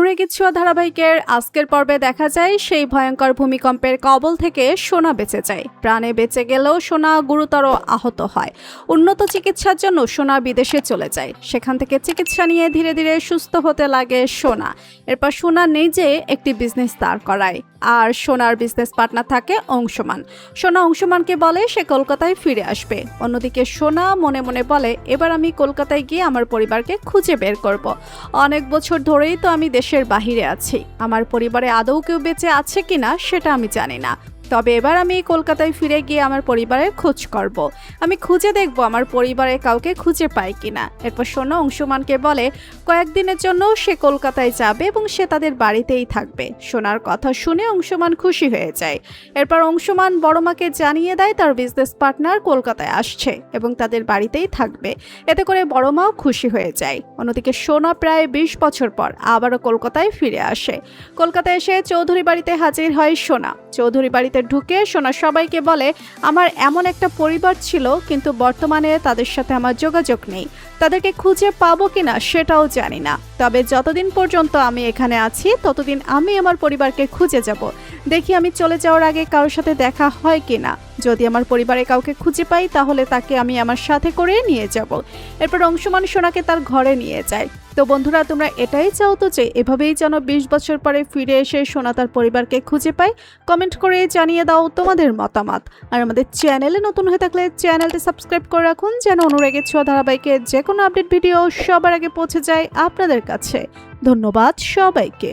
অনুরেগিত ছোঁয়া ধারাবাহিকের আজকের পর্বে দেখা যায় সেই ভয়ঙ্কর ভূমিকম্পের কবল থেকে সোনা বেঁচে যায়। প্রাণে বেঁচে গেলেও সোনা গুরুতর আহত হয়। উন্নত চিকিৎসার জন্য সোনা বিদেশে চলে যায়। সেখান থেকে চিকিৎসা নিয়ে ধীরে ধীরে সুস্থ হতে লাগে সোনা। এরপর সোনা নিজে একটি বিজনেস দাঁড় করায়, আর সোনার বিজনেস পার্টনার থাকে অংশমান। সোনা অংশমানকে বলে সে কলকাতায় ফিরে আসবে। অন্যদিকে সোনা মনে মনে বলে, এবার আমি কলকাতায় গিয়ে আমার পরিবারকে খুঁজে বের করব। অনেক বছর ধরেই তো আমি দেশের বাহিরে আছি, আমার পরিবারে আদৌ কেউ বেঁচে আছে কিনা সেটা আমি জানি না। তবে এবার আমি কলকাতায় ফিরে গিয়ে আমার পরিবারের খোঁজ করব। আমি খুঁজে দেখব আমার পরিবারের কাউকে খুঁজে পাই কিনা। এরপর সোনা অংশমানকে বলে কয়েকদিনের জন্য সে কলকাতায় যাবে এবং সে তাদের বাড়িতেই থাকবে। সোনার কথা শুনে অংশমান খুশি হয়ে যায়। এরপর অংশমান বড়মাকে জানিয়ে দেয় তার বিজনেস পার্টনার কলকাতায় আসছে এবং তাদের বাড়িতেই থাকবে। এতে করে বড়মাও খুশি হয়ে যায়। অন্যদিকে সোনা প্রায় 20 বছর পর আবারও কলকাতায় ফিরে আসে। কলকাতায় এসে চৌধুরী বাড়িতে হাজির হয় সোনা। চৌধুরী বাড়িতে ঢুকে সোনা সবাইকে বলে, আমার এমন একটা পরিবার ছিল, কিন্তু বর্তমানে তাদের সাথে আমার যোগাযোগ নেই। তাদেরকে খুঁজে পাবো কিনা সেটাও জানি না। তবে যতদিন পর্যন্ত আমি এখানে আছি ততদিন আমি আমার পরিবারকে খুঁজে যাব। দেখি আমি চলে যাওয়ার আগে কারোর সাথে দেখা হয় কিনা। যদি আমার পরিবারে কাউকে খুঁজে পাই তাহলে তাকে আমি আমার সাথে করে নিয়ে যাব। এরপর অংশমান সোনাকে তার ঘরে নিয়ে যায়। তো বন্ধুরা, তোমরা এটাই চাও তো যে এভাবেই যেন 20 বছর পরে ফিরে এসে সোনা তার পরিবারকে খুঁজে পায়? কমেন্ট করে জানিয়ে দাও তোমাদের মতামত। আর আমাদের চ্যানেলে নতুন হয়ে থাকলে চ্যানেলটি সাবস্ক্রাইব করে রাখুন, যেন অনুরাগের ছোঁয়া ধারাবাহিকের যে কোনো আপডেট ভিডিও সবার আগে পৌঁছে যায় আপনাদের কাছে। ধন্যবাদ সবাইকে।